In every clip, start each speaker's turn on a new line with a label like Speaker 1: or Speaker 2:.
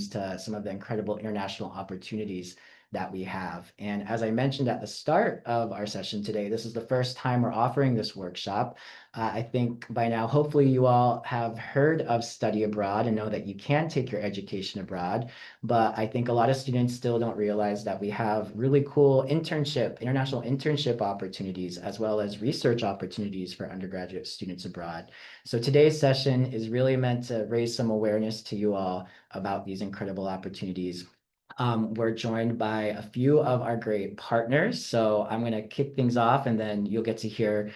Speaker 1: names to some of the incredible international opportunities that we have. And as I mentioned at the start of our session today, this is the first time we're offering this workshop. I think by now, hopefully you all have heard of study abroad and know that you can take your education abroad. But I think a lot of students still don't realize that we have really cool international internship opportunities, as well as research opportunities for undergraduate students abroad. So today's session is really meant to raise some awareness to you all about these incredible opportunities. We're joined by a few of our great partners. So I'm going to kick things off, and then you'll get to hear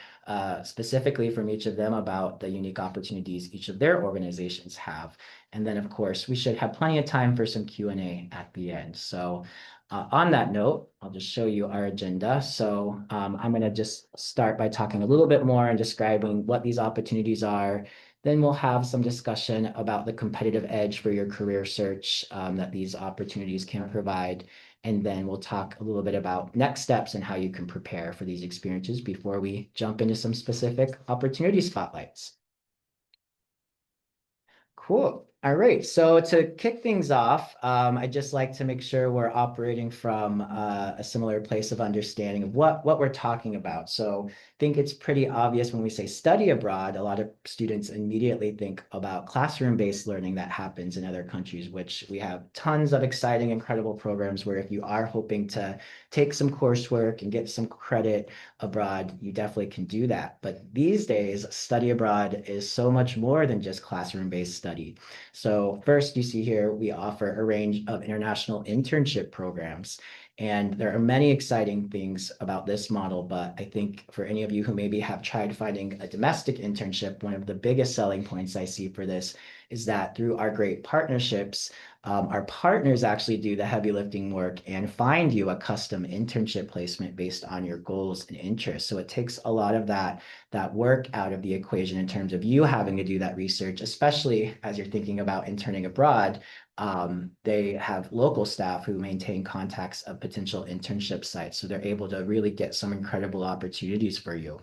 Speaker 1: specifically from each of them about the unique opportunities each of their organizations have. And then, of course, we should have plenty of time for some Q&A at the end. So on that note, I'll just show you our agenda. So I'm going to just start by talking a little bit more and describing what these opportunities are. Then we'll have some discussion about the competitive edge for your career search that these opportunities can provide. And then we'll talk a little bit about next steps and how you can prepare for these experiences before we jump into some specific opportunity spotlights. Cool. All right. So to kick things off, I'd just like to make sure we're operating from a similar place of understanding of what we're talking about. So I think it's pretty obvious when we say study abroad, a lot of students immediately think about classroom-based learning that happens in other countries, which we have tons of exciting, incredible programs where if you are hoping to take some coursework and get some credit abroad, you definitely can do that. But these days, study abroad is so much more than just classroom-based study. So first, you see here, we offer a range of international internship programs. And there are many exciting things about this model, but I think for any of you who maybe have tried finding a domestic internship, one of the biggest selling points I see for this is that through our great partnerships, our partners actually do the heavy lifting work and find you a custom internship placement based on your goals and interests. So it takes a lot of that work out of the equation in terms of you having to do that research, especially as you're thinking about interning abroad. They have local staff who maintain contacts of potential internship sites. So they're able to really get some incredible opportunities for you.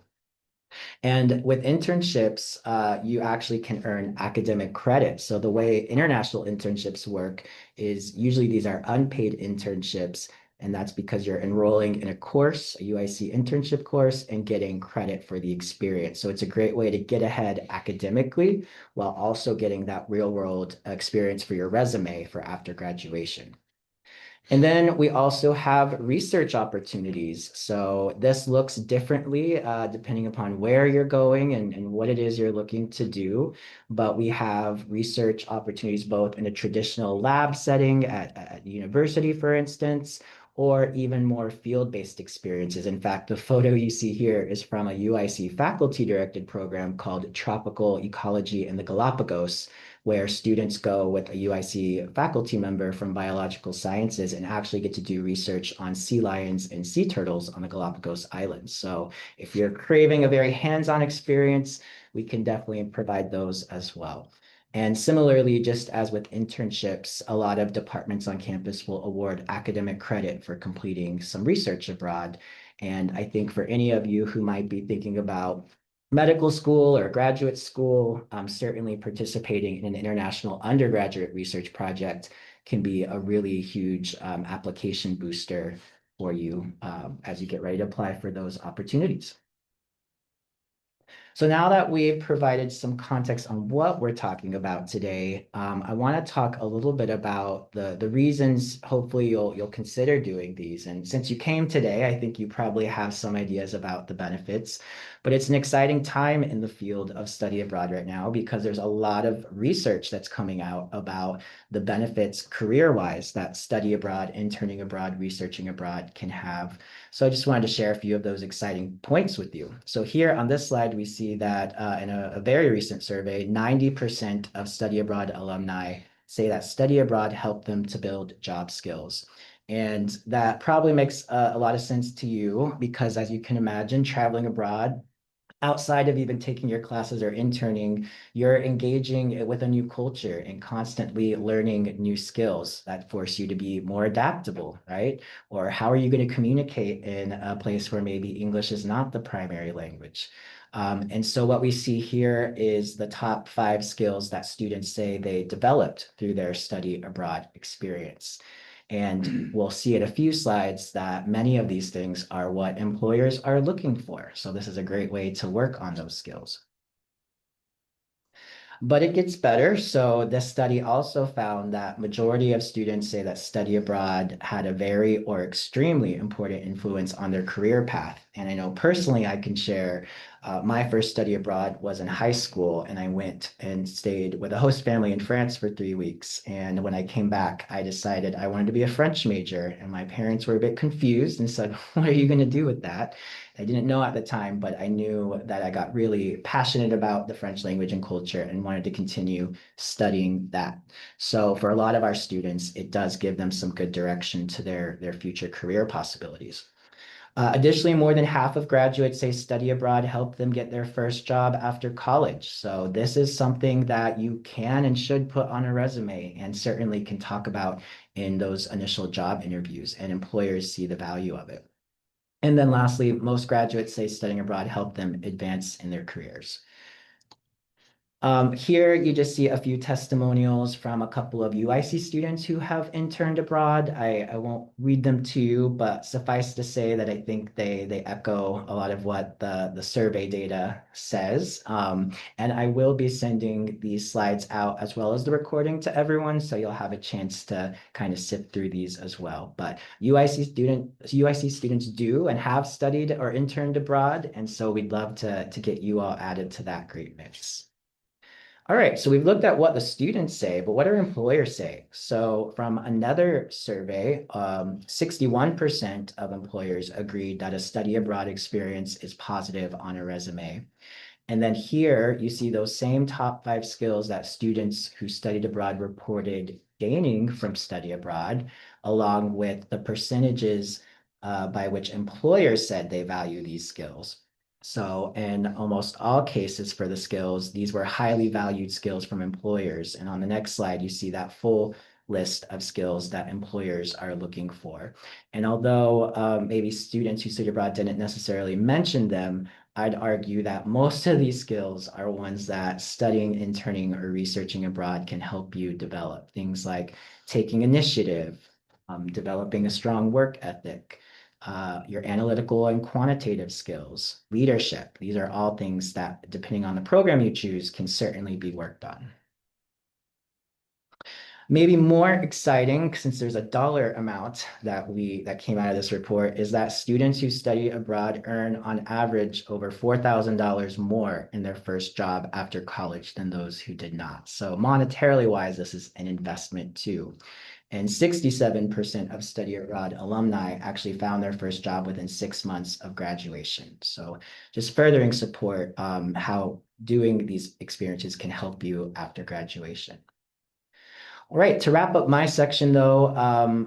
Speaker 1: And with internships, you actually can earn academic credit. So the way international internships work is usually these are unpaid internships, and that's because you're enrolling in a course, a UIC internship course, and getting credit for the experience. So it's a great way to get ahead academically while also getting that real world experience for your resume for after graduation. And then we also have research opportunities. So this looks differently depending upon where you're going and what it is you're looking to do. But we have research opportunities both in a traditional lab setting at university, for instance, or even more field-based experiences. In fact, the photo you see here is from a UIC faculty-directed program called Tropical Ecology in the Galapagos, where students go with a UIC faculty member from biological sciences and actually get to do research on sea lions and sea turtles on the Galapagos Islands. So if you're craving a very hands-on experience, we can definitely provide those as well. And similarly, just as with internships, a lot of departments on campus will award academic credit for completing some research abroad. And I think for any of you who might be thinking about medical school or graduate school, certainly participating in an international undergraduate research project can be a really huge application booster for you as you get ready to apply for those opportunities. So now that we've provided some context on what we're talking about today, I want to talk a little bit about the reasons hopefully you'll consider doing these. And since you came today, I think you probably have some ideas about the benefits, but it's an exciting time in the field of study abroad right now because there's a lot of research that's coming out about the benefits career-wise that study abroad, interning abroad, researching abroad can have. So I just wanted to share a few of those exciting points with you. So here on this slide, we see that in a very recent survey, 90% of study abroad alumni say that study abroad helped them to build job skills. And that probably makes a lot of sense to you because as you can imagine, traveling abroad outside of even taking your classes or interning, you're engaging with a new culture and constantly learning new skills that force you to be more adaptable, right? Or how are you going to communicate in a place where maybe English is not the primary language? And so what we see here is the top 5 skills that students say they developed through their study abroad experience. And we'll see in a few slides that many of these things are what employers are looking for. So this is a great way to work on those skills. But it gets better. So this study also found that majority of students say that study abroad had a very or extremely important influence on their career path. And I know personally I can share my first study abroad was in high school, and I went and stayed with a host family in France for 3 weeks. And when I came back, I decided I wanted to be a French major, and my parents were a bit confused and said, "What are you going to do with that?" I didn't know at the time, but I knew that I got really passionate about the French language and culture and wanted to continue studying that. So for a lot of our students, it does give them some good direction to their future career possibilities. Additionally, more than half of graduates say study abroad helped them get their first job after college. So this is something that you can and should put on a resume and certainly can talk about in those initial job interviews, and employers see the value of it. And then lastly, most graduates say studying abroad helped them advance in their careers. Here you just see a few testimonials from a couple of UIC students who have interned abroad. I won't read them to you, but suffice to say that I think they echo a lot of what the survey data says. And I will be sending these slides out as well as the recording to everyone, so you'll have a chance to kind of sift through these as well. But UIC students do and have studied or interned abroad, and so we'd love to get you all added to that great mix. All right, so we've looked at what the students say, but what do employers say? So from another survey, 61% of employers agreed that a study abroad experience is positive on a resume. And then here you see those same top 5 skills that students who studied abroad reported gaining from study abroad, along with the percentages by which employers said they value these skills. So in almost all cases for the skills, these were highly valued skills from employers. And on the next slide, you see that full list of skills that employers are looking for. And although maybe students who study abroad didn't necessarily mention them, I'd argue that most of these skills are ones that studying, interning, or researching abroad can help you develop. Things like taking initiative, developing a strong work ethic, your analytical and quantitative skills, leadership. These are all things that, depending on the program you choose, can certainly be worked on. Maybe more exciting, since there's a dollar amount that came out of this report, is that students who study abroad earn on average over $4,000 more in their first job after college than those who did not. So monetarily wise, this is an investment too. And 67% of study abroad alumni actually found their first job within 6 months of graduation. So just furthering support how doing these experiences can help you after graduation. All right, to wrap up my section though,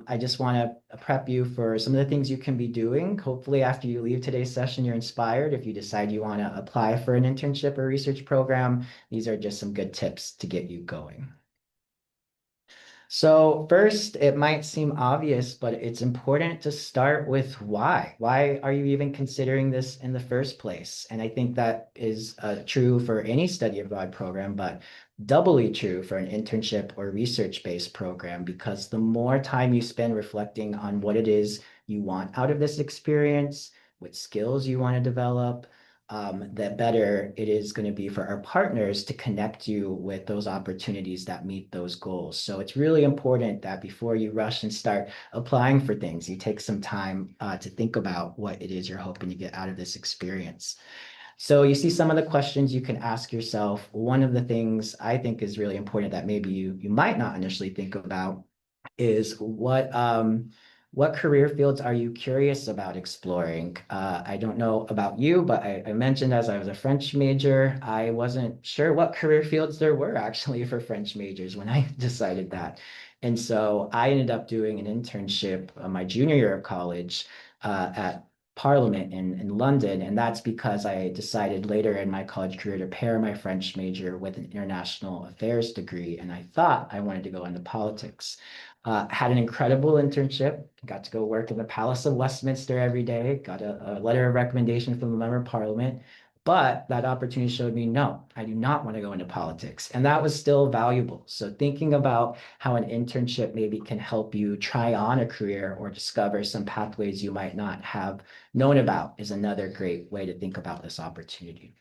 Speaker 1: I just want to prep you for some of the things you can be doing. Hopefully after you leave today's session, you're inspired. If you decide you want to apply for an internship or research program, these are just some good tips to get you going. So first, it might seem obvious, but it's important to start with why. Why are you even considering this in the first place? And I think that is true for any study abroad program, but doubly true for an internship or research-based program, because the more time you spend reflecting on what it is you want out of this experience, what skills you want to develop, the better it is going to be for our partners to connect you with those opportunities that meet those goals. So it's really important that before you rush and start applying for things, you take some time to think about what it is you're hoping to get out of this experience. So you see some of the questions you can ask yourself. One of the things I think is really important that maybe you might not initially think about is what career fields are you curious about exploring? I don't know about you, but I mentioned as I was a French major, I wasn't sure what career fields there were actually for French majors when I decided that. And so I ended up doing an internship my junior year of college at Parliament in London. And that's because I decided later in my college career to pair my French major with an international affairs degree. And I thought I wanted to go into politics. Had an incredible internship, got to go work in the Palace of Westminster every day, got a letter of recommendation from the member of parliament, But that opportunity showed me, no, I do not want to go into politics. And that was still valuable. So thinking about how an internship maybe can help you try on a career or discover some pathways you might not have known about is another great way to think about this opportunity.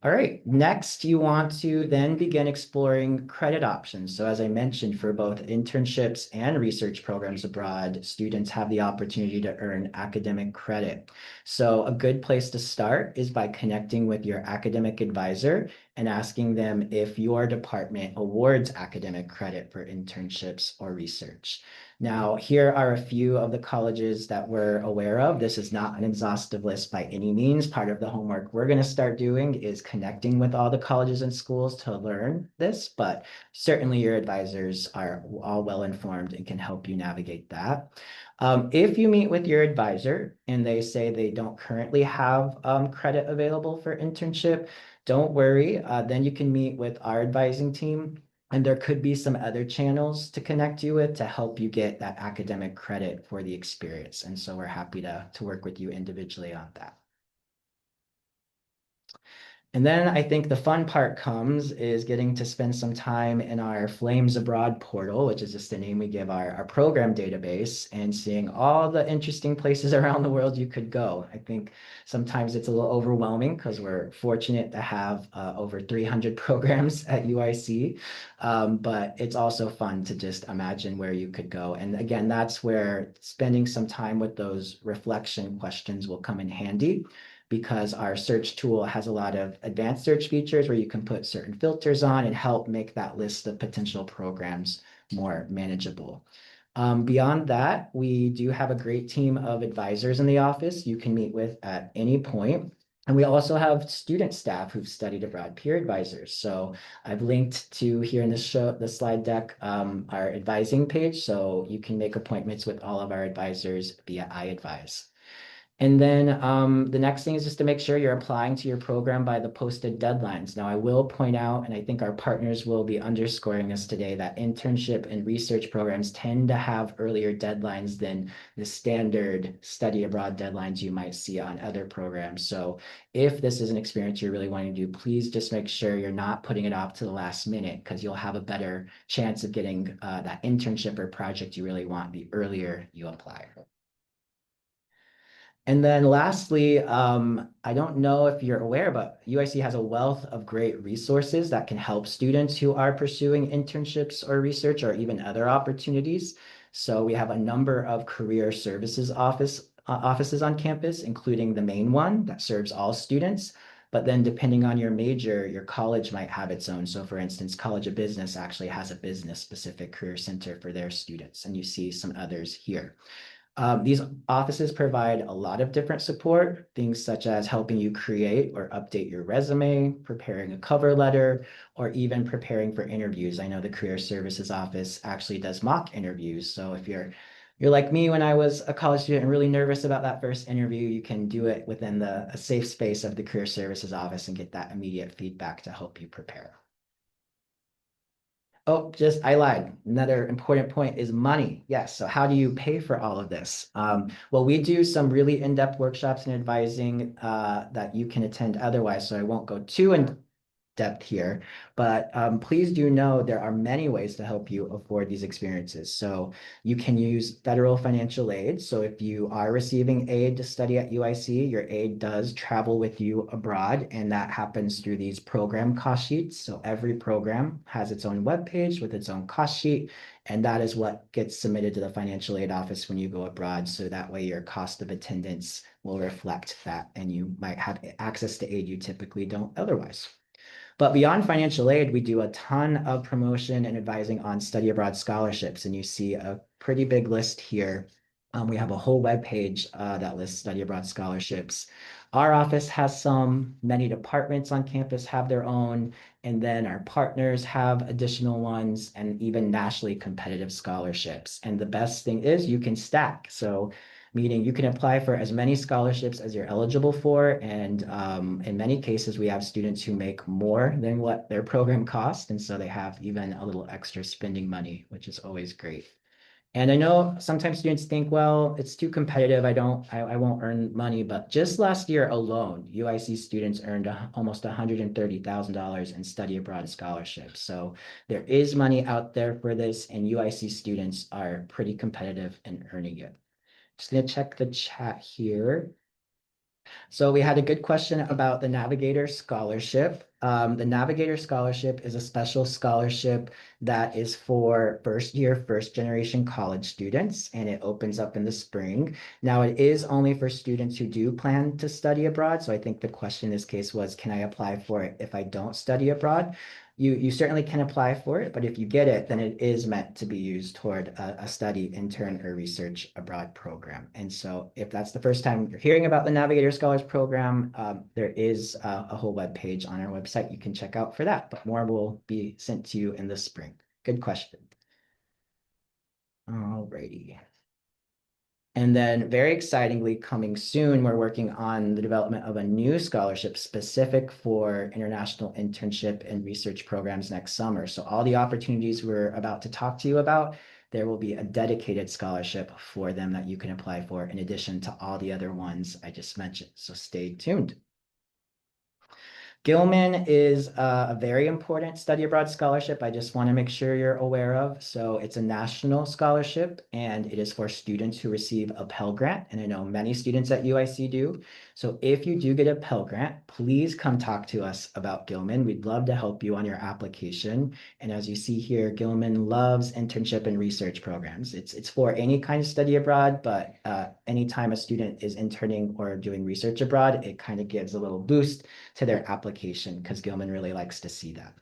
Speaker 1: All right, next you want to then begin exploring credit options. So as I mentioned, for both internships and research programs abroad, students have the opportunity to earn academic credit. So a good place to start is by connecting with your academic advisor and asking them if your department awards academic credit for internships or research. Now, here are a few of the colleges that we're aware of. This is not an exhaustive list by any means. Part of the homework we're going to start doing is connecting with all the colleges and schools to learn this, but certainly your advisors are all well informed and can help you navigate that. If you meet with your advisor and they say they don't currently have credit available for internship, don't worry. Then you can meet with our advising team and there could be some other channels to connect you with to help you get that academic credit for the experience. And so we're happy to work with you individually on that. And then I think the fun part comes is getting to spend some time in our Flames Abroad portal, which is just the name we give our program database, and seeing all the interesting places around the world you could go. I think sometimes it's a little overwhelming because we're fortunate to have over 300 programs at UIC, but it's also fun to just imagine where you could go. And again, that's where spending some time with those reflection questions will come in handy because our search tool has a lot of advanced search features where you can put certain filters on and help make that list of potential programs more manageable. Beyond that, we do have a great team of advisors in the office you can meet with at any point. And we also have student staff who've studied abroad, peer advisors. So I've linked to here in the slide deck, our advising page. So you can make appointments with all of our advisors via iAdvise. And then the next thing is just to make sure you're applying to your program by the posted deadlines. Now, I will point out, and I think our partners will be underscoring this today, that internship and research programs tend to have earlier deadlines than the standard study abroad deadlines you might see on other programs. So if this is an experience you're really wanting to do, please just make sure you're not putting it off to the last minute because you'll have a better chance of getting that internship or project you really want the earlier you apply. And then lastly, I don't know if you're aware, but UIC has a wealth of great resources that can help students who are pursuing internships or research or even other opportunities. So we have a number of career services offices on campus, including the main one that serves all students. But then depending on your major, your college might have its own. So for instance, College of Business actually has a business specific career center for their students, and you see some others here. These offices provide a lot of different support, things such as helping you create or update your resume, preparing a cover letter, or even preparing for interviews. I know the Career Services Office actually does mock interviews. So if you're like me when I was a college student and really nervous about that first interview, you can do it within a safe space of the Career Services Office and get that immediate feedback to help you prepare. Oh, just I lied. Another important point is money. Yes. So how do you pay for all of this? Well, we do some really in-depth workshops and advising that you can attend otherwise. So I won't go too in depth here, but please do know there are many ways to help you afford these experiences. So you can use federal financial aid. So if you are receiving aid to study at UIC, your aid does travel with you abroad, and that happens through these program cost sheets. So every program has its own webpage with its own cost sheet, and that is what gets submitted to the financial aid office when you go abroad. So that way your cost of attendance will reflect that, and you might have access to aid you typically don't otherwise. But beyond financial aid, we do a ton of promotion and advising on study abroad scholarships. And you see a pretty big list here. We have a whole web page that lists study abroad scholarships. Our office has some, many departments on campus have their own, and then our partners have additional ones and even nationally competitive scholarships. And the best thing is you can stack. So meaning you can apply for as many scholarships as you're eligible for. And in many cases, we have students who make more than what their program costs. And so they have even a little extra spending money, which is always great. And I know sometimes students think, well, it's too competitive. I won't earn money. But just last year alone, UIC students earned almost $130,000 in study abroad scholarships. So there is money out there for this, and UIC students are pretty competitive in earning it. Just gonna check the chat here. So we had a good question about the Navigator Scholarship. The Navigator Scholarship is a special scholarship that is for first year, first generation college students, and it opens up in the spring. Now, it is only for students who do plan to study abroad. So I think the question in this case was, can I apply for it if I don't study abroad? You certainly can apply for it, but if you get it, then it is meant to be used toward a study, intern, or research abroad program. And so if that's the first time you're hearing about the Navigator Scholars Program, there is a whole web page on our website you can check out for that, but more will be sent to you in the spring. Good question. Alrighty. And then very excitingly, coming soon, we're working on the development of a new scholarship specific for international internship and research programs next summer. So all the opportunities we're about to talk to you about, there will be a dedicated scholarship for them that you can apply for in addition to all the other ones I just mentioned. So stay tuned. Gilman is a very important study abroad scholarship. I just want to make sure you're aware of. So it's a national scholarship and it is for students who receive a Pell Grant. And I know many students at UIC do. So if you do get a Pell Grant, please come talk to us about Gilman. We'd love to help you on your application. And as you see here, Gilman loves internship and research programs. It's for any kind of study abroad, but anytime a student is interning or doing research abroad, it kind of gives a little boost to their application because Gilman really likes to see that.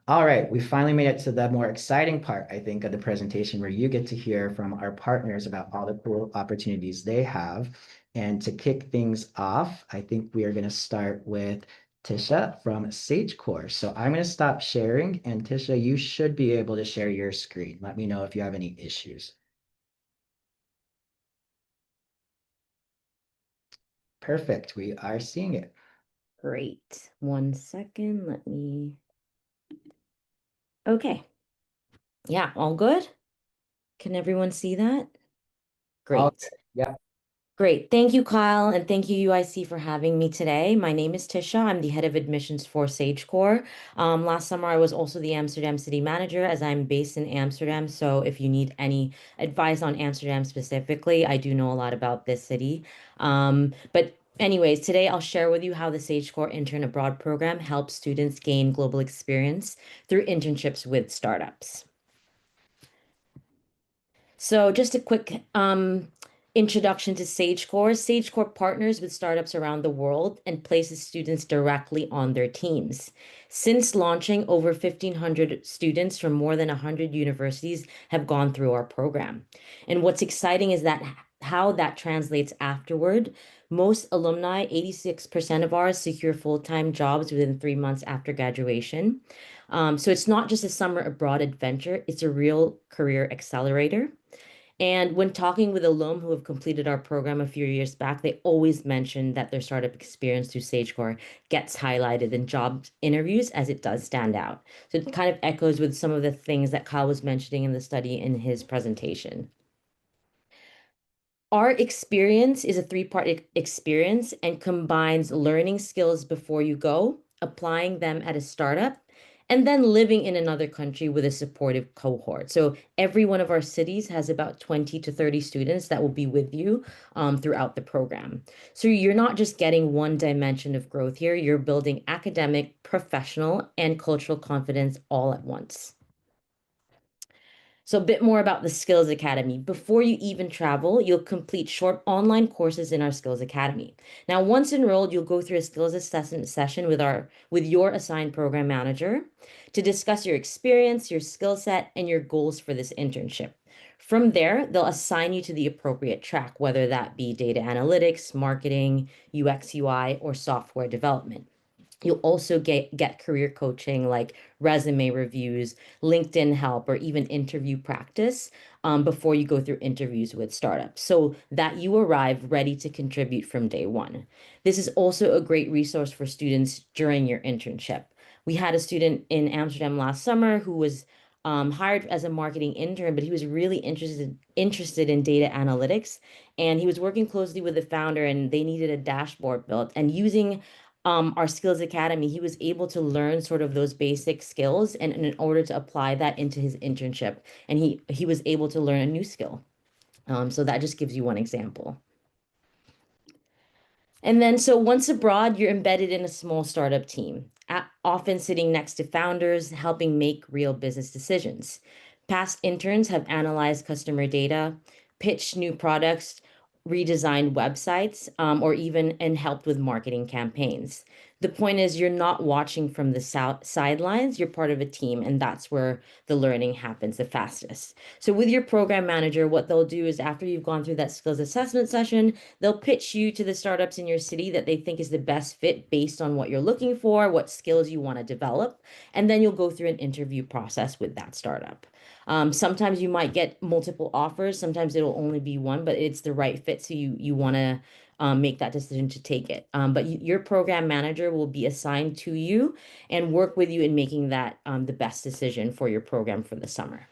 Speaker 1: All right, we finally made it to the more exciting part, I think, of the presentation where you get to hear from our partners about all the cool opportunities they have. And to kick things off, I think we are going to start with Tisha from SageCore. So I'm going to stop sharing, and Tisha, you should be able to share your screen. Let me know if you have any issues. Perfect, we are seeing it.
Speaker 2: Great. 1 second. Let me. Okay. Yeah, all good? Can everyone see that?
Speaker 1: All
Speaker 2: Great.
Speaker 1: good. Yeah.
Speaker 2: Great. Thank you, Kyle, and thank you, UIC, for having me today. My name is Tisha. I'm the head of admissions for SageCore. Last summer, I was also the Amsterdam city manager as I'm based in Amsterdam. So if you need any advice on Amsterdam specifically, I do know a lot about this city. But anyways, today I'll share with you how the SageCore Intern Abroad program helps students gain global experience through internships with startups. So just a quick introduction to SageCore. SageCore partners with startups around the world and places students directly on their teams. Since launching, over 1,500 students from more than 100 universities have gone through our program. And what's exciting is that how that translates afterward. Most alumni, 86% of ours, secure full-time jobs within 3 months after graduation. So it's not just a summer abroad adventure, it's a real career accelerator. And when talking with alum who have completed our program a few years back, they always mention that their startup experience through SageCore gets highlighted in job interviews as it does stand out. So it kind of echoes with some of the things that Kyle was mentioning in the study in his presentation. Our experience is a three-part experience and combines learning skills before you go, applying them at a startup, and then living in another country with a supportive cohort. So every one of our cities has about 20 to 30 students that will be with you throughout the program. So you're not just getting one dimension of growth here, you're building academic, professional, and cultural confidence all at once. So, a bit more about the Skills Academy. Before you even travel, you'll complete short online courses in our Skills Academy. Now, once enrolled, you'll go through a skills assessment session with your assigned program manager to discuss your experience, your skill set, and your goals for this internship. From there, they'll assign you to the appropriate track, whether that be data analytics, marketing, UX, UI, or software development. You'll also get career coaching like resume reviews, LinkedIn help, or even interview practice before you go through interviews with startups so that you arrive ready to contribute from day one. This is also a great resource for students during your internship. We had a student in Amsterdam last summer who was hired as a marketing intern, but he was really interested in data analytics, and he was working closely with the founder, and they needed a dashboard built. And using our Skills Academy, he was able to learn sort of those basic skills, and in order to apply that into his internship, and he was able to learn a new skill. So that just gives you one example. And then, so once abroad, you're embedded in a small startup team, often sitting next to founders, helping make real business decisions. Past interns have analyzed customer data, pitched new products, redesigned websites, or even and helped with marketing campaigns. The point is, you're not watching from the sidelines, you're part of a team, and that's where the learning happens the fastest. So, with your program manager, what they'll do is after you've gone through that skills assessment session, they'll pitch you to the startups in your city that they think is the best fit based on what you're looking for, what skills you want to develop, and then you'll go through an interview process with that startup. Sometimes you might get multiple offers, sometimes it'll only be one, but it's the right fit, so you want to make that decision to take it. But your program manager will be assigned to you and work with you in making that the best decision for your program for the summer.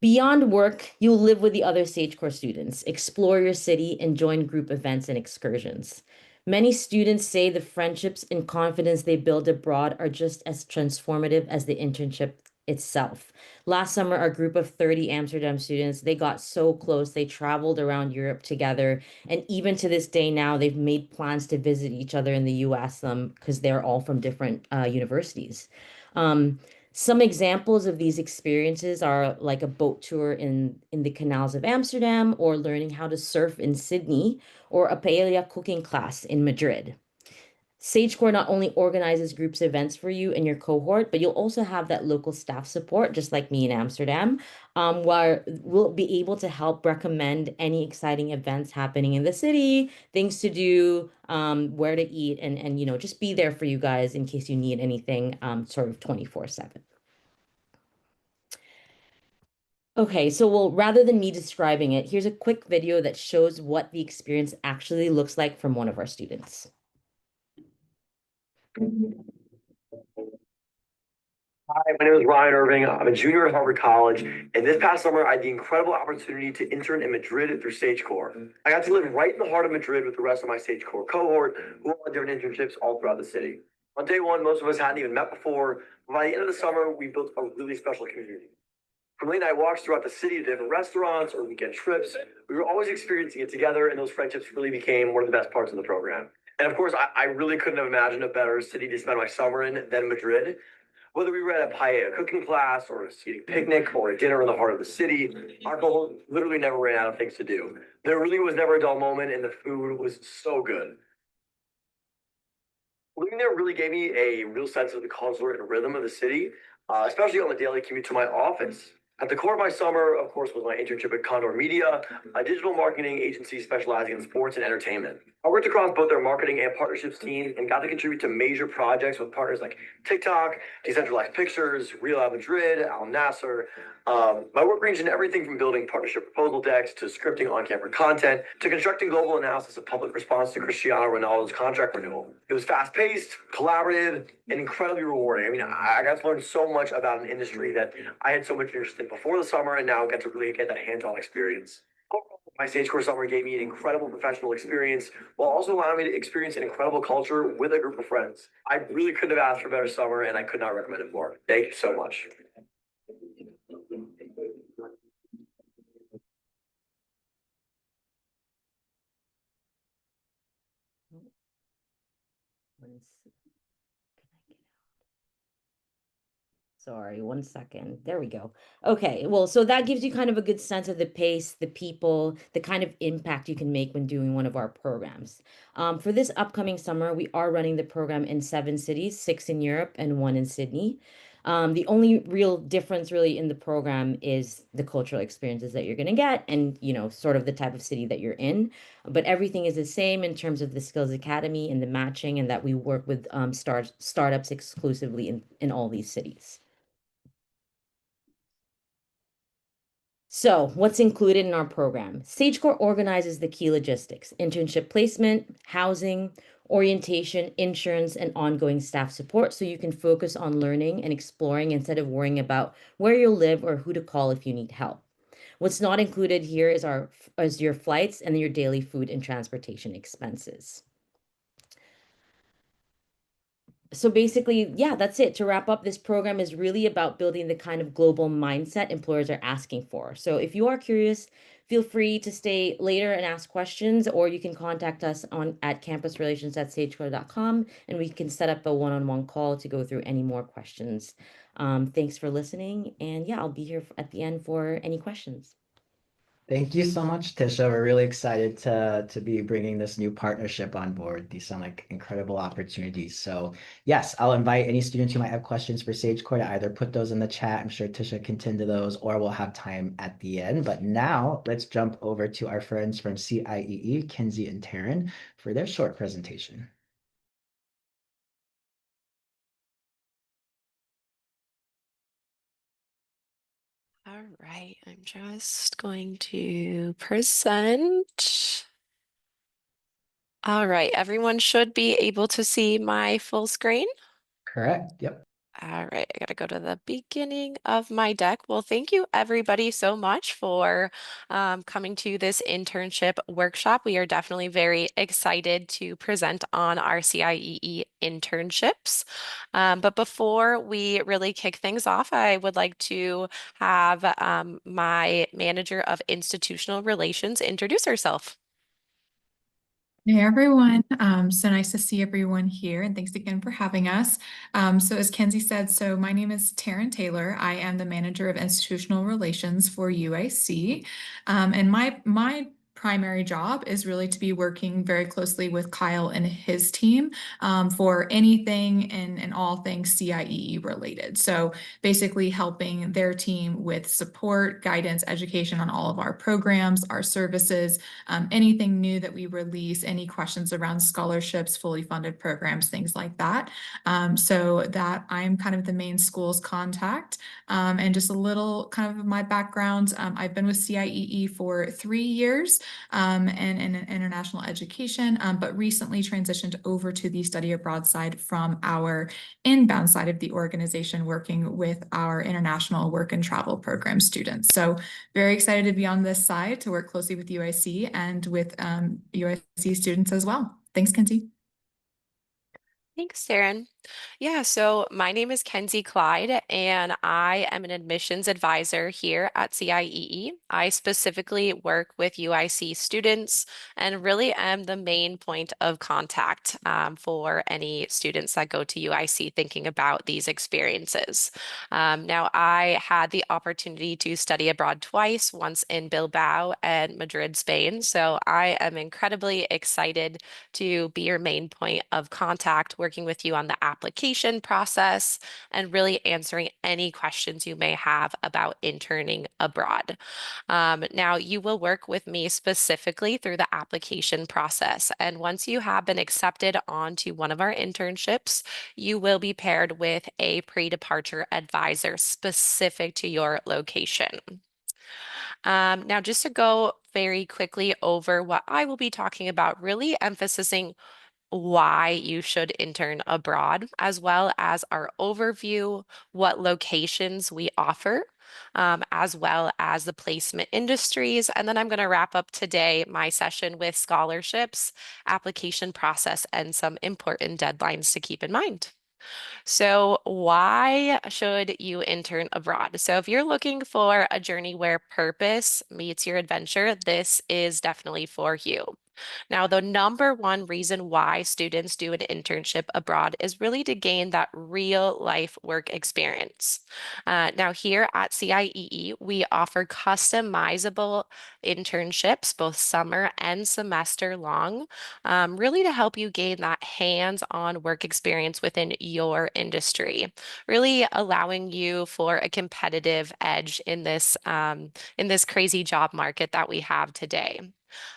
Speaker 2: Beyond work, you'll live with the other SageCore students, explore your city, and join group events and excursions. Many students say the friendships and confidence they build abroad are just as transformative as the internship itself. Last summer, our group of 30 Amsterdam students, they got so close. They traveled around Europe together. And even to this day now, they've made plans to visit each other in the US because they're all from different universities. Um, some examples of these experiences are like a boat tour in the canals of Amsterdam, or learning how to surf in Sydney, or a paella cooking class in Madrid. SageCore not only organizes groups events for you and your cohort, but you'll also have that local staff support, just like me in Amsterdam, where we'll be able to help recommend any exciting events happening in the city, things to do, where to eat, and just be there for you guys in case you need anything, sort of 24/7. Okay, so well, rather than me describing it, here's a quick video that shows what the experience actually looks like from one of our students.
Speaker 3: Hi, my name is Ryan Irving. I'm a junior at Harvard College, and this past summer I had the incredible opportunity to intern in Madrid through SageCore. I got to live right in the heart of Madrid with the rest of my SageCore cohort, who all had different internships all throughout the city. On day one, most of us hadn't even met before, but by the end of the summer, we built a really special community. From late night walks throughout the city to different restaurants or weekend trips, we were always experiencing it together, and those friendships really became one of the best parts of the program. And of course, I really couldn't have imagined a better city to spend my summer in than Madrid. Whether we were at a paella cooking class or a scenic picnic or a dinner in the heart of the city, our goal literally never ran out of things to do. There really was never a dull moment, and the food was so good. Living there really gave me a real sense of the culture and rhythm of the city, especially on the daily commute to my office. At the core of my summer, of course, was my internship at Condor Media, a digital marketing agency specializing in sports and entertainment. I worked across both their marketing and partnerships teams and got to contribute to major projects with partners like TikTok, Decentralized Pictures, Real Madrid, Al Nasser. My work ranged in everything from building partnership proposal decks to scripting on-camera content to constructing global analysis of public response to Cristiano Ronaldo's contract renewal. It was fast-paced, collaborative, and incredibly rewarding. I mean, I got to learn so much about an industry that I had so much interest in before the summer, and now get to really get that hands-on experience. My SageCore summer gave me an incredible professional experience while also allowing me to experience an incredible culture with a group of friends. I really couldn't have asked for a better summer, and I could not recommend it more. Thank you so much.
Speaker 2: Sorry, one second. There we go. Okay, well, so that gives you kind of a good sense of the pace, the people, the kind of impact you can make when doing one of our programs. For this upcoming summer, we are running the program in 7 cities, 6 in Europe and 1 in Sydney. The only real difference really in the program is the cultural experiences that you're going to get, and sort of the type of city that you're in. But everything is the same in terms of the Skills Academy and the matching, and that we work with startups exclusively in all these cities. So, what's included in our program? SageCore organizes the key logistics: internship placement, housing, orientation, insurance, and ongoing staff support so you can focus on learning and exploring instead of worrying about where you'll live or who to call if you need help. What's not included here is your flights and your daily food and transportation expenses. So basically, yeah, that's it. To wrap up, this program is really about building the kind of global mindset employers are asking for. So if you are curious, feel free to stay later and ask questions, or you can contact us on at campusrelations@sagecode.com, and we can set up a one-on-one call to go through any more questions. Thanks for listening, and yeah, I'll be here at the end for any questions.
Speaker 1: Thank you so much, Tisha. We're really excited to be bringing this new partnership on board. These sound like incredible opportunities. So yes, I'll invite any students who might have questions for SageCore to either put those in the chat. I'm sure Tisha can tend to those, or we'll have time at the end. But now let's jump over to our friends from CIEE, Kenzie and Taryn, for their short presentation.
Speaker 4: All right, I'm just going to present. All right, everyone should be able to see my full screen.
Speaker 1: Correct. Yep.
Speaker 4: All right, I got to go to the beginning of my deck. Well, thank you everybody so much for coming to this internship workshop. We are definitely very excited to present on our CIEE internships. But before we really kick things off, I would like to have my manager of institutional relations introduce herself.
Speaker 5: Hey everyone, so nice to see everyone here and thanks again for having us. So as Kenzie said, so my name is Taryn Taylor. I am the manager of institutional relations for UIC. And my primary job is really to be working very closely with Kyle and his team for anything and all things CIEE related. So basically helping their team with support, guidance, education on all of our programs, our services, anything new that we release, any questions around scholarships, fully funded programs, things like that. So that I'm kind of the main school's contact. And just a little kind of my background. I've been with CIEE for 3 years and in international education, but recently transitioned over to the study abroad side from our inbound side of the organization, working with our international work and travel program students. So very excited to be on this side to work closely with UIC and with UIC students as well. Thanks, Kenzie.
Speaker 4: Thanks, Darren. Yeah, so my name is Kenzie Clyde, and I am an admissions advisor here at CIEE. I specifically work with UIC students and really am the main point of contact for any students that go to UIC thinking about these experiences. Now, I had the opportunity to study abroad twice, once in Bilbao and Madrid, Spain. So I am incredibly excited to be your main point of contact, working with you on the application process and really answering any questions you may have about interning abroad. Now, you will work with me specifically through the application process. And once you have been accepted onto one of our internships, you will be paired with a pre-departure advisor specific to your location. Now, just to go very quickly over what I will be talking about, really emphasizing why you should intern abroad, as well as our overview, what locations we offer, as well as the placement industries. And then I'm going to wrap up today my session with scholarships, application process, and some important deadlines to keep in mind. So, why should you intern abroad? So, if you're looking for a journey where purpose meets your adventure, this is definitely for you. Now, the number one reason why students do an internship abroad is really to gain that real life work experience. Now, here at CIEE, we offer customizable internships, both summer and semester long, really to help you gain that hands-on work experience within your industry, really allowing you for a competitive edge in this crazy job market that we have today.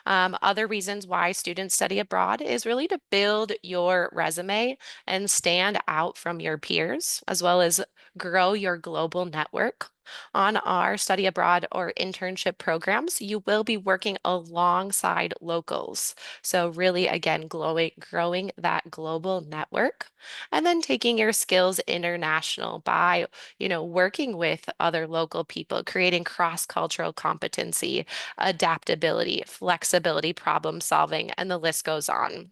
Speaker 4: Other reasons why students study abroad is really to build your resume and stand out from your peers, as well as grow your global network. On our study abroad or internship programs, you will be working alongside locals. So really, again, growing that global network, and then taking your skills international by, working with other local people, creating cross-cultural competency, adaptability, flexibility, problem solving, and the list goes on.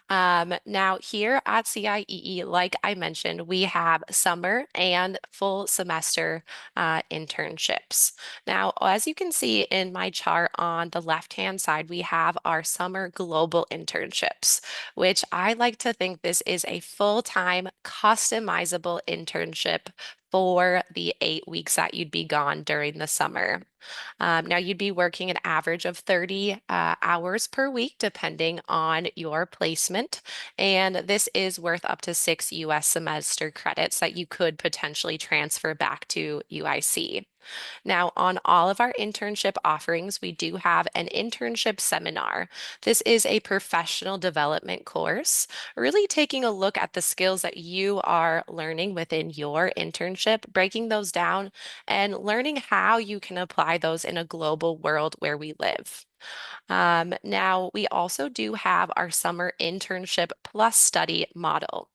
Speaker 4: Now, here at CIEE, like I mentioned, we have summer and full semester internships. Now, as you can see in my chart on the left-hand side, we have our summer global internships, which I like to think this is a full-time customizable internship for the 8 weeks that you'd be gone during the summer. Now, you'd be working an average of 30 hours per week, depending on your placement. And this is worth up to 6 US semester credits that you could potentially transfer back to UIC. Now, on all of our internship offerings, we do have an internship seminar. This is a professional development course, really taking a look at the skills that you are learning within your internship, breaking those down, and learning how you can apply those in a global world where we live. Now, we also do have our summer internship plus study model.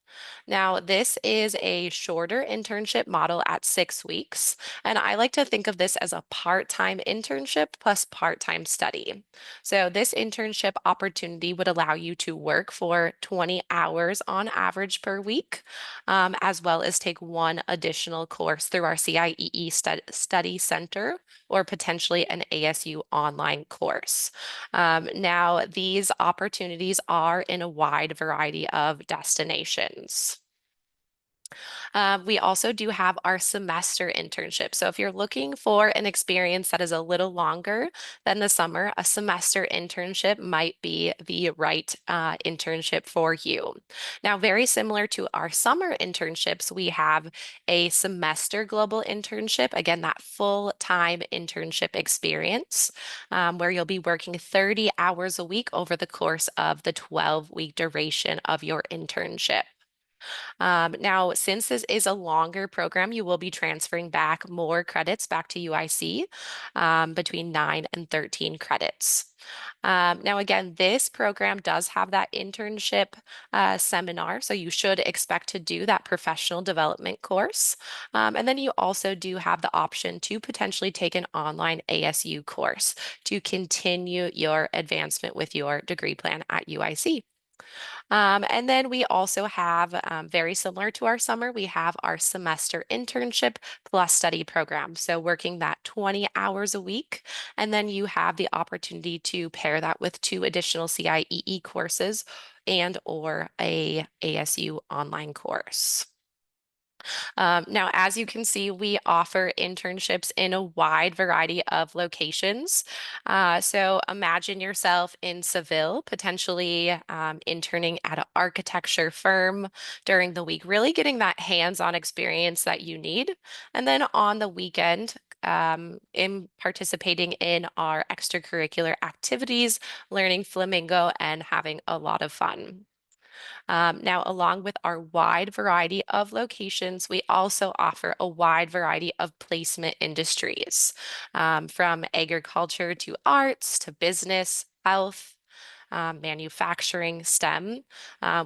Speaker 4: Now, this is a shorter internship model at 6 weeks, and I like to think of this as a part-time internship plus part-time study. So this internship opportunity would allow you to work for 20 hours on average per week, as well as take one additional course through our CIEE Study Center or potentially an ASU online course. Now, these opportunities are in a wide variety of destinations. We also do have our semester internship. So if you're looking for an experience that is a little longer than the summer, a semester internship might be the right internship for you. Now, very similar to our summer internships, we have a semester global internship. Again, that full-time internship experience where you'll be working 30 hours a week over the course of the 12-week duration of your internship. Now, since this is a longer program, you will be transferring back more credits back to UIC between 9 and 13 credits. Now, again, this program does have that internship seminar, so you should expect to do that professional development course. And then you also do have the option to potentially take an online ASU course to continue your advancement with your degree plan at UIC. And then we also have, very similar to our summer, we have our semester internship plus study program. So working that 20 hours a week, and then you have the opportunity to pair that with 2 additional CIEE courses and or a ASU online course. Now, as you can see, we offer internships in a wide variety of locations. So imagine yourself in Seville, potentially interning at an architecture firm during the week, really getting that hands-on experience that you need. And then on the weekend, in participating in our extracurricular activities, learning flamingo, and having a lot of fun. Now, along with our wide variety of locations, we also offer a wide variety of placement industries, from agriculture to arts to business, health, manufacturing, STEM.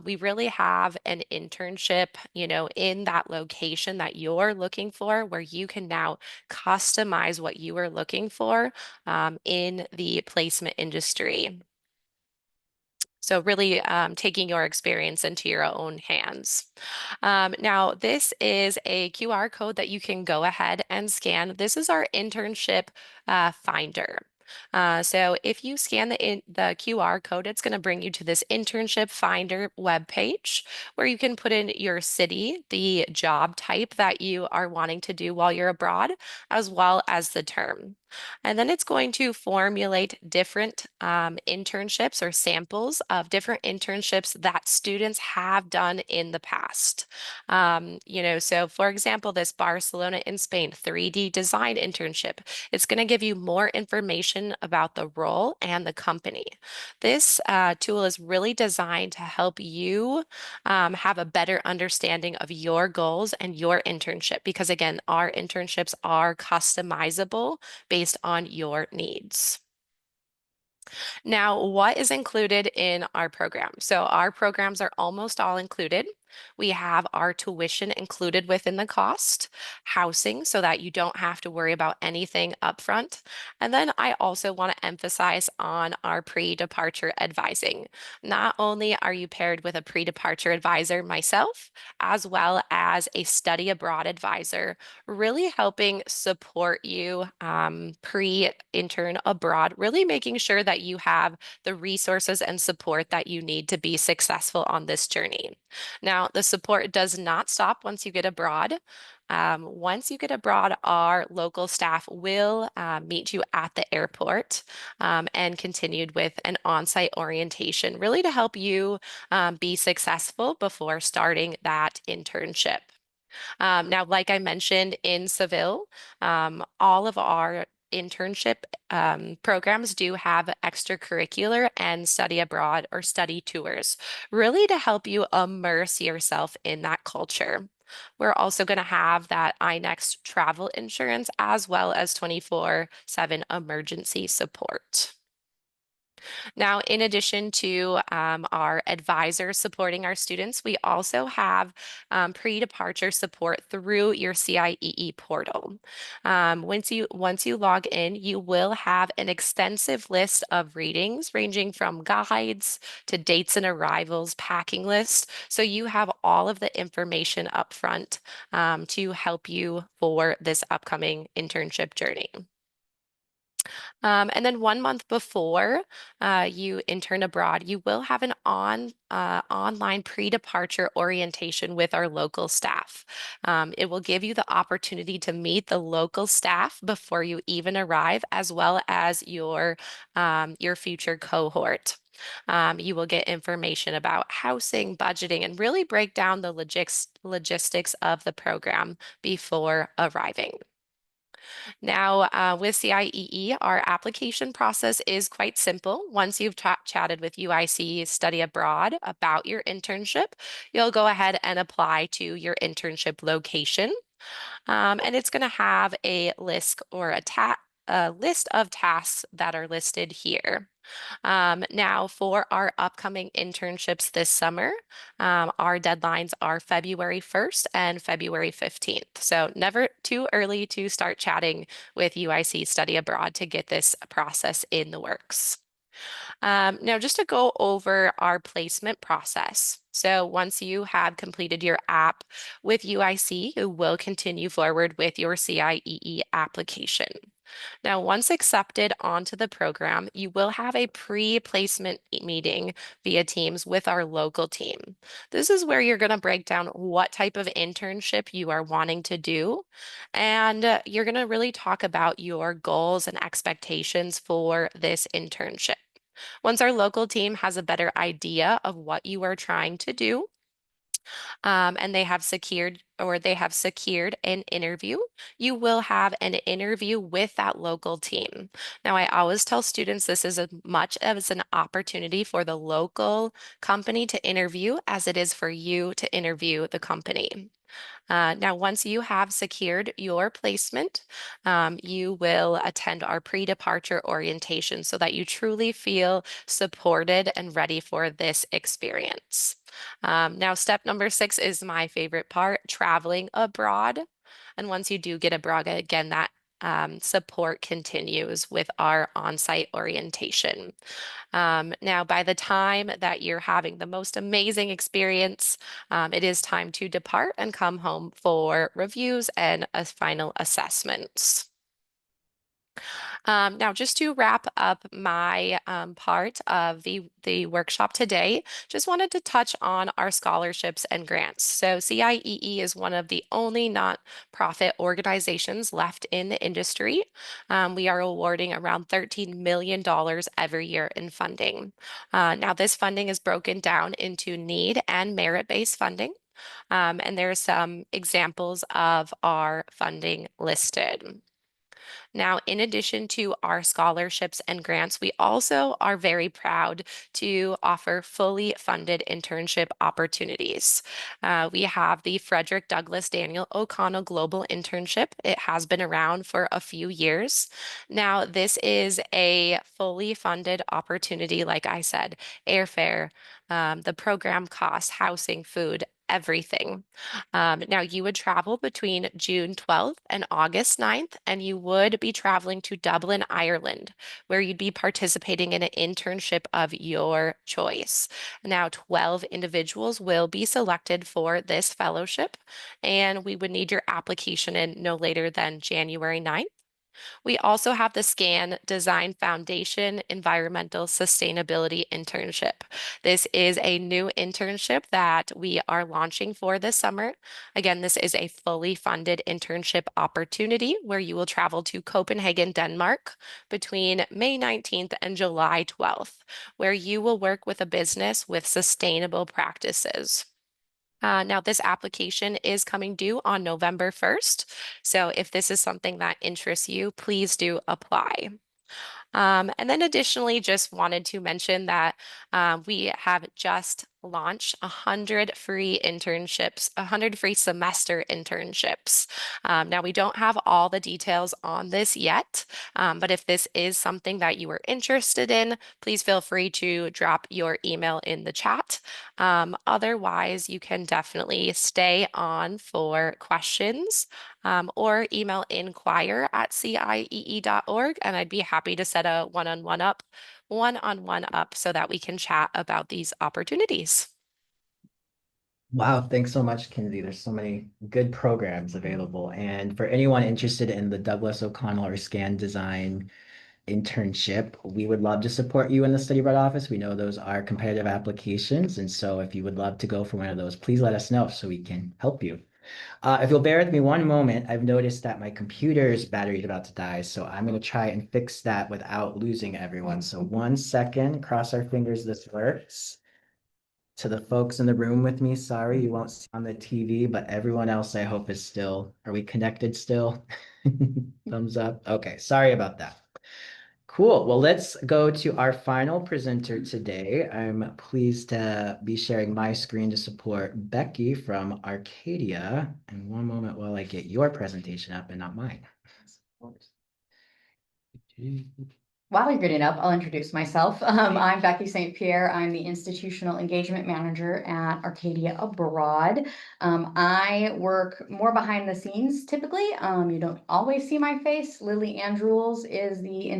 Speaker 4: We really have an internship, in that location that you're looking for, where you can now customize what you are looking for in the placement industry. So really taking your experience into your own hands. Now, this is a QR code that you can go ahead and scan. This is our internship finder. So if you scan the QR code, it's going to bring you to this internship finder webpage where you can put in your city, the job type that you are wanting to do while you're abroad, as well as the term. And then it's going to formulate different internships or samples of different internships that students have done in the past. So for example, this Barcelona in Spain 3D design internship, it's going to give you more information about the role and the company. This tool is really designed to help you have a better understanding of your goals and your internship, because again, our internships are customizable based on your needs. Now, what is included in our program? So our programs are almost all included. We have our tuition included within the cost, housing so that you don't have to worry about anything upfront. And then I also want to emphasize on our pre-departure advising. Not only are you paired with a pre-departure advisor, myself, as well as a study abroad advisor, really helping support you pre-intern abroad, really making sure that you have the resources and support that you need to be successful on this journey. Now, the support does not stop once you get abroad. Once you get abroad, our local staff will meet you at the airport and continued with an on-site orientation, really to help you be successful before starting that internship. Now, like I mentioned in Seville, all of our internship programs do have extracurricular and study abroad or study tours, really to help you immerse yourself in that culture. We're also going to have that iNext travel insurance as well as 24/7 emergency support. Now, in addition to our advisors supporting our students, we also have pre-departure support through your CIEE portal. Once you log in, you will have an extensive list of readings ranging from guides to dates and arrivals, packing lists. So you have all of the information up front to help you for this upcoming internship journey. And then 1 month before you intern abroad, you will have an online pre-departure orientation with our local staff. It will give you the opportunity to meet the local staff before you even arrive, as well as your future cohort. You will get information about housing, budgeting, and really break down the logistics of the program before arriving. Now, with CIEE, our application process is quite simple. Once you've chatted with UIC Study Abroad about your internship, you'll go ahead and apply to your internship location. And it's going to have a list or a list of tasks that are listed here. Now, for our upcoming internships this summer, our deadlines are February 1st and February 15th. So never too early to start chatting with UIC Study Abroad to get this process in the works. Now, just to go over our placement process. So once you have completed your app with UIC, you will continue forward with your CIEE application. Now, once accepted onto the program, you will have a pre-placement meeting via Teams with our local team. This is where you're going to break down what type of internship you are wanting to do, and you're going to really talk about your goals and expectations for this internship. Once our local team has a better idea of what you are trying to do, and they have secured an interview, you will have an interview with that local team. Now, I always tell students this is as much as an opportunity for the local company to interview as it is for you to interview the company. Now, once you have secured your placement, you will attend our pre-departure orientation so that you truly feel supported and ready for this experience. Now, step number 6 is my favorite part, traveling abroad. And once you do get abroad, again, that support continues with our on-site orientation. Now, by the time that you're having the most amazing experience, it is time to depart and come home for reviews and final assessments. Now, just to wrap up my part of the workshop today, just wanted to touch on our scholarships and grants. So CIEE is one of the only not-profit organizations left in the industry. We are awarding around $13 million every year in funding. Now, this funding is broken down into need and merit-based funding. And there are some examples of our funding listed. Now, in addition to our scholarships and grants, we also are very proud to offer fully funded internship opportunities. We have the Frederick Douglass Daniel O'Connell Global Internship. It has been around for a few years. Now, this is a fully funded opportunity, like I said, airfare, the program costs, housing, food, everything. Now, you would travel between June 12th and August 9th, and you would be traveling to Dublin, Ireland, where you'd be participating in an internship of your choice. Now, 12 individuals will be selected for this fellowship, and we would need your application in no later than January 9th. We also have the SCAN Design Foundation Environmental Sustainability Internship. This is a new internship that we are launching for this summer. Again, this is a fully funded internship opportunity where you will travel to Copenhagen, Denmark between May 19th and July 12th, where you will work with a business with sustainable practices. Now, this application is coming due on November 1st. So if this is something that interests you, please do apply. And then additionally, just wanted to mention that we have just launched 100 free internships, 100 free semester internships. Now, we don't have all the details on this yet, but if this is something that you are interested in, please feel free to drop your email in the chat. Otherwise, you can definitely stay on for questions or email inquire@ciee.org, and I'd be happy to set a one-on-one up so that we can chat about these opportunities.
Speaker 1: Wow, thanks so much, Kinsey. There's so many good programs available. And for anyone interested in the Douglas O'Connell or Scan Design internship, we would love to support you in the Study Abroad office. We know those are competitive applications. And so if you would love to go for one of those, please let us know so we can help you. If you'll bear with me one moment, I've noticed that my computer's battery is about to die, so I'm going to try and fix that without losing everyone. So 1 second, cross our fingers this works. To the folks in the room with me, sorry, you won't see on the TV, but everyone else I hope is still, are we connected still? Thumbs up. Okay, sorry about that. Cool. Well, let's go to our final presenter today. I'm pleased to be sharing my screen to support Becky from Arcadia. And one moment while I get your presentation up and not mine.
Speaker 6: While you're getting up, I'll introduce myself. I'm Becky St. Pierre. I'm the Institutional Engagement Manager at Arcadia Abroad. I work more behind the scenes typically. You don't always see my face. Lily Andrules is the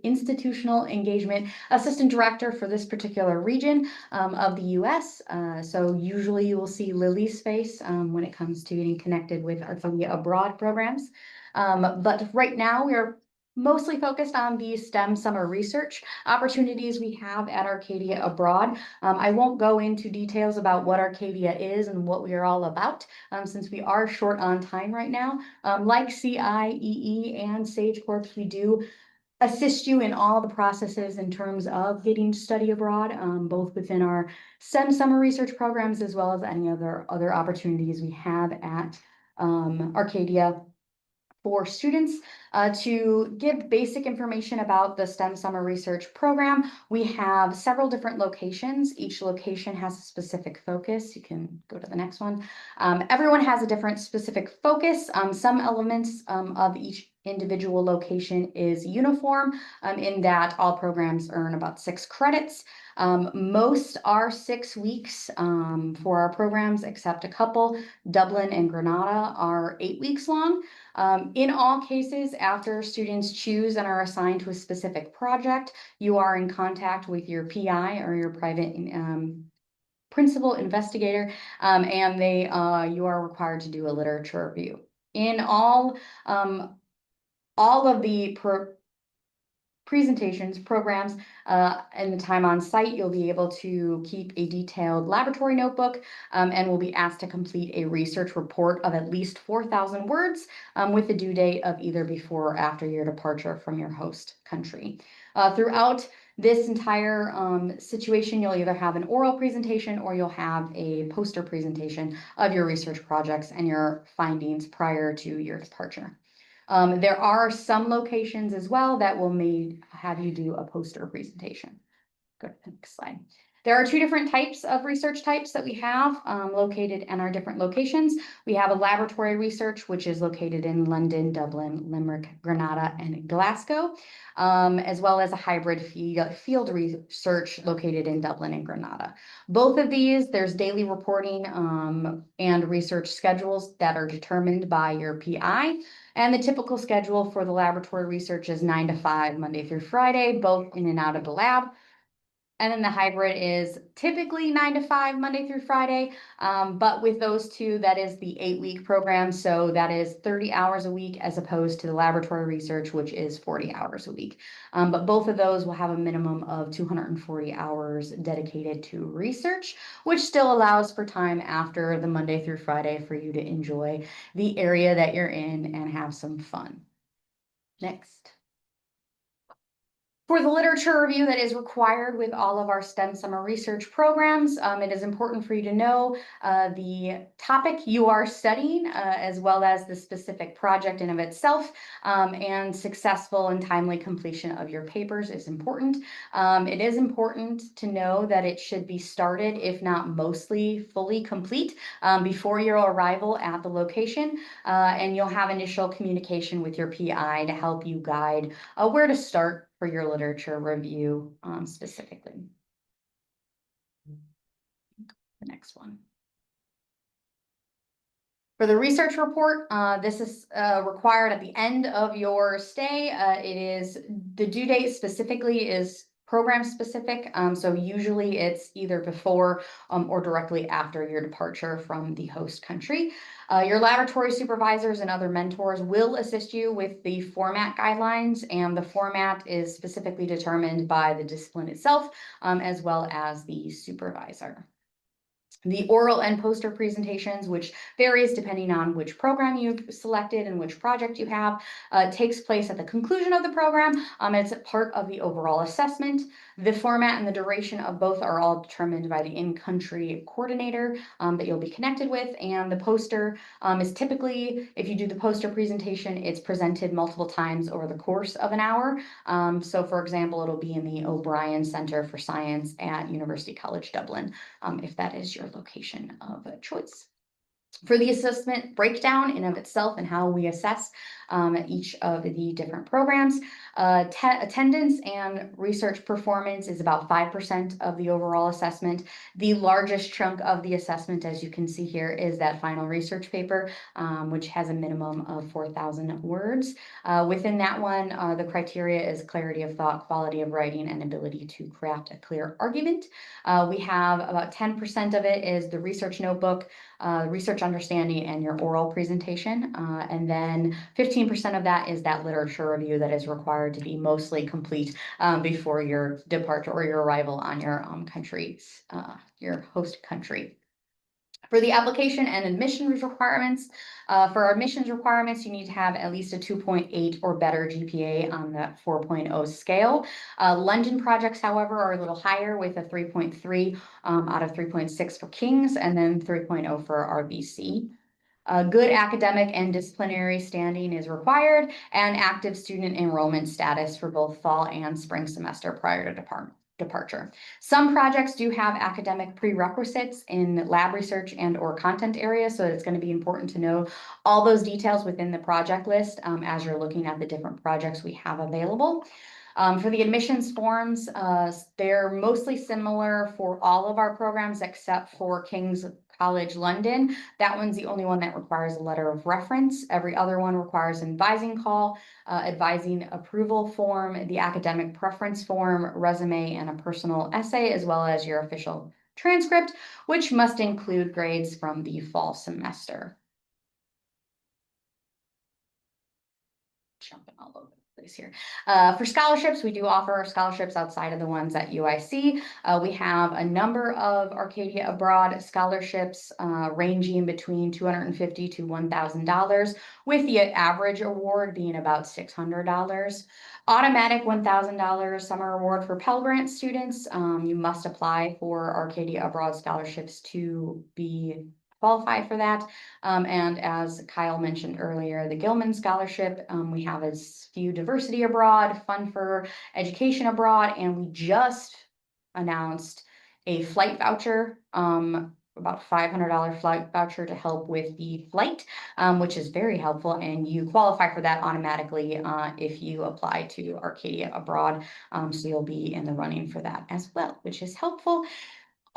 Speaker 6: Institutional Engagement Assistant Director for this particular region of the US. So usually you will see Lily's face when it comes to getting connected with Arcadia Abroad programs. But right now we are mostly focused on the STEM summer research opportunities we have at Arcadia Abroad. I won't go into details about what Arcadia is and what we are all about, since we are short on time right now. Like CIEE and Sage Corps, we do assist you in all the processes in terms of getting to study abroad, both within our STEM summer research programs as well as any other opportunities we have at Arcadia for students. To give basic information about the STEM Summer Research Program, we have several different locations. Each location has a specific focus. You can go to the next one. Everyone has a different specific focus. Some elements of each individual location is uniform in that all programs earn about 6 credits. Most are 6 weeks for our programs, except a couple. Dublin and Granada are 8 weeks long. In all cases, after students choose and are assigned to a specific project, you are in contact with your PI or your private principal investigator, and you are required to do a literature review. In all of the presentations, programs, and the time on site. You'll be able to keep a detailed laboratory notebook and will be asked to complete a research report of at least 4,000 words with the due date of either before or after your departure from your host country. Throughout this entire situation, you'll either have an oral presentation or you'll have a poster presentation of your research projects and your findings prior to your departure. There are some locations as well that will have you do a poster presentation. Go to the next slide. There are two different types of research types that we have located in our different locations. We have a laboratory research, which is located in London, Dublin, Limerick, Granada, and Glasgow, as well as a hybrid field research located in Dublin and Granada. Both of these, there's daily reporting and research schedules that are determined by your PI. And the typical schedule for the laboratory research is 9 to 5, Monday through Friday, both in and out of the lab. And then the hybrid is typically 9 to 5, Monday through Friday. But with those two, that is the 8-week program. So that is 30 hours a week as opposed to the laboratory research, which is 40 hours a week. But both of those will have a minimum of 240 hours dedicated to research, which still allows for time after the Monday through Friday for you to enjoy the area that you're in and have some fun. Next. For the literature review that is required with all of our STEM summer research programs, it is important for you to know the topic you are studying, as well as the specific project in of itself, and successful and timely completion of your papers is important. It is important to know that it should be started, if not mostly fully complete, before your arrival at the location, and you'll have initial communication with your PI to help you guide where to start for your literature review specifically. The next one. For the research report, this is required at the end of your stay. It is the due date specifically is program specific. So usually it's either before or directly after your departure from the host country. Your laboratory supervisors and other mentors will assist you with the format guidelines, and the format is specifically determined by the discipline itself, as well as the supervisor. The oral and poster presentations, which varies depending on which program you've selected and which project you have, takes place at the conclusion of the program. It's a part of the overall assessment. The format and the duration of both are all determined by the in-country coordinator that you'll be connected with. And the poster is typically, if you do the poster presentation, it's presented multiple times over the course of an hour. So for example, it'll be in the O'Brien Center for Science at University College Dublin, if that is your location of choice. For the assessment breakdown in of itself and how we assess each of the different programs, attendance and research performance is about 5% of the overall assessment. The largest chunk of the assessment, as you can see here, is that final research paper, which has a minimum of 4,000 words. Within that one, the criteria is clarity of thought, quality of writing, and ability to craft a clear argument. We have about 10% of it is the research notebook, research understanding, and your oral presentation. And then 15% of that is that literature review that is required to be mostly complete before your departure or your arrival on your your host country. For the application and admissions requirements, for our admissions requirements, you need to have at least a 2.8 or better GPA on that 4.0 scale. London projects, however, are a little higher with a 3.3 out of 3.6 for King's and then 3.0 for RBC. Good academic and disciplinary standing is required, and active student enrollment status for both fall and spring semester prior to departure. Some projects do have academic prerequisites in lab research and or content areas, so it's going to be important to know all those details within the project list as you're looking at the different projects we have available. For the admissions forms, they're mostly similar for all of our programs except for King's College London. That one's the only one that requires a letter of reference. Every other one requires an advising call, advising approval form, the academic preference form, resume, and a personal essay, as well as your official transcript, which must include grades from the fall semester. Jumping all over the place here. For scholarships, we do offer scholarships outside of the ones at UIC. We have a number of Arcadia Abroad scholarships ranging between $250 to $1,000, with the average award being about $600. Automatic $1,000 summer award for Pell Grant students. You must apply for Arcadia Abroad scholarships to be qualified for that. And as Kyle mentioned earlier, the Gilman Scholarship, we have a few diversity abroad, fund for education abroad, and we just announced a flight voucher, about $500 flight voucher to help with the flight, which is very helpful. And you qualify for that automatically if you apply to Arcadia Abroad. So you'll be in the running for that as well, which is helpful.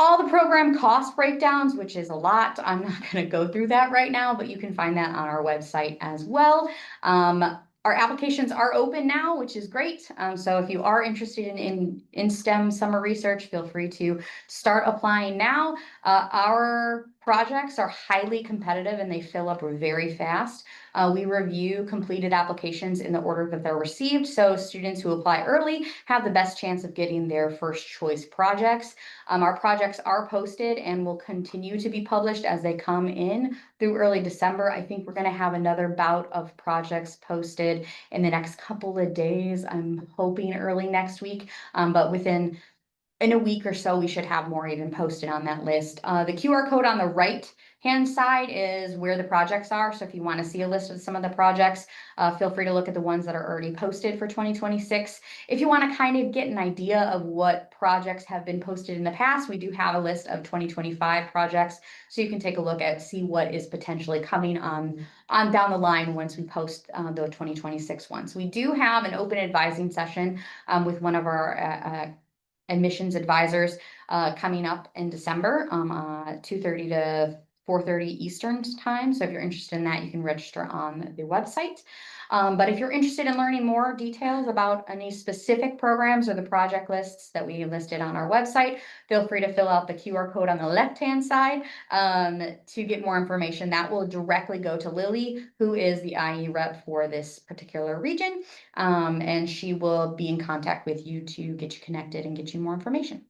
Speaker 6: All the program cost breakdowns, which is a lot. I'm not going to go through that right now, but you can find that on our website as well. Our applications are open now, which is great. So if you are interested in STEM summer research, feel free to start applying now. Our projects are highly competitive and they fill up very fast. We review completed applications in the order that they're received. So students who apply early have the best chance of getting their first choice projects. Our projects are posted and will continue to be published as they come in through early December. I think we're going to have another bout of projects posted in the next couple of days. I'm hoping early next week, but in a week or so, we should have more even posted on that list. The QR code on the right hand side is where the projects are. So if you want to see a list of some of the projects, feel free to look at the ones that are already posted for 2026. If you want to kind of get an idea of what projects have been posted in the past, we do have a list of 2025 projects. So you can take a look at, see what is potentially coming on down the line once we post the 2026 ones. We do have an open advising session with one of our admissions advisors coming up in December, 2:30 to 4:30 Eastern time. So if you're interested in that, you can register on the website. But if you're interested in learning more details about any specific programs or the project lists that we listed on our website, feel free to fill out the QR code on the left-hand side to get more information. That will directly go to Lily, who is the IE rep for this particular region. And she will be in contact with you to get you connected and get you more information.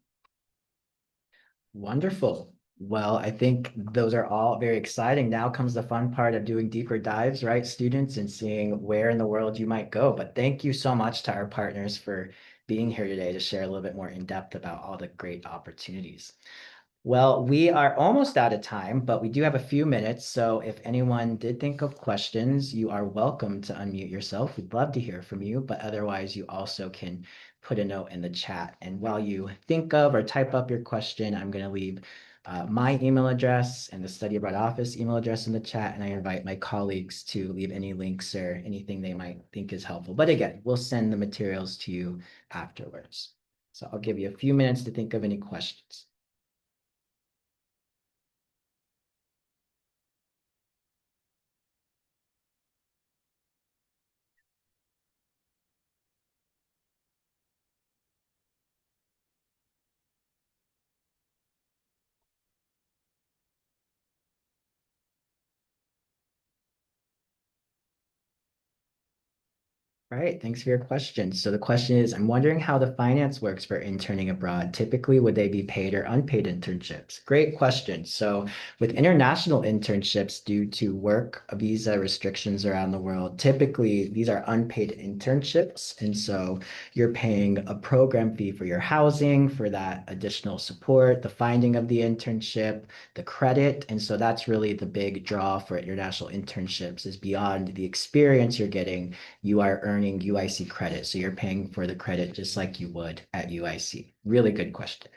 Speaker 1: Wonderful. Well, I think those are all very exciting. Now comes the fun part of doing deeper dives, right, students, and seeing where in the world you might go. But thank you so much to our partners for being here today to share a little bit more in depth about all the great opportunities. Well, we are almost out of time, but we do have a few minutes. So if anyone did think of questions, you are welcome to unmute yourself. We'd love to hear from you, but otherwise you also can put a note in the chat. And while you think of or type up your question, I'm going to leave my email address and the Study Abroad Office email address in the chat. And I invite my colleagues to leave any links or anything they might think is helpful. But again, we'll send the materials to you afterwards. So I'll give you a few minutes to think of any questions. All right, thanks for your question. So the question is, I'm wondering how the finance works for interning abroad. Typically, would they be paid or unpaid internships? Great question. So with international internships, due to work visa restrictions around the world, typically these are unpaid internships. And so you're paying a program fee for your housing, for that additional support, the finding of the internship, the credit. And so that's really the big draw for international internships, is beyond the experience you're getting, you are earning UIC credit. So you're paying for the credit just like you would at UIC. Really good question.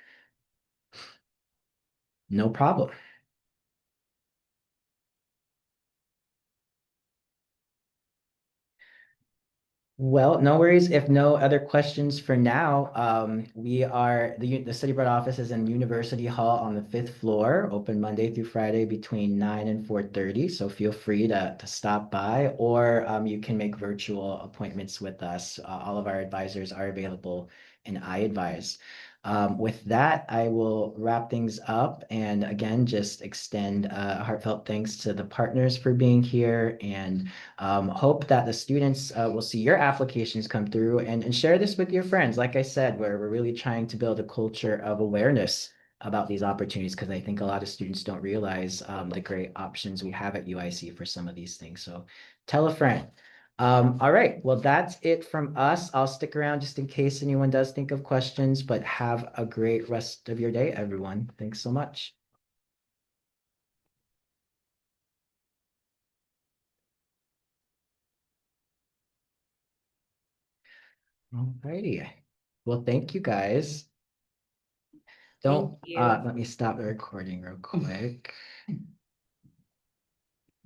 Speaker 1: No problem. Well, no worries. If no other questions for now, we are the Study Abroad office is in University Hall on the 5th floor, open Monday through Friday between 9 and 4:30. So feel free to stop by, or you can make virtual appointments with us. All of our advisors are available, and I advise. With that, I will wrap things up and again, just extend a heartfelt thanks to the partners for being here and hope that the students will see your applications come through and share this with your friends. Like I said, we're really trying to build a culture of awareness about these opportunities because I think a lot of students don't realize the great options we have at UIC for some of these things. So tell a friend. All right, well, that's it from us. I'll stick around just in case anyone does think of questions, but have a great rest of your day, everyone. Thanks so much. All righty. Well, thank you guys.
Speaker 2: Thank
Speaker 1: Don't
Speaker 2: you.
Speaker 1: let me stop the recording real quick.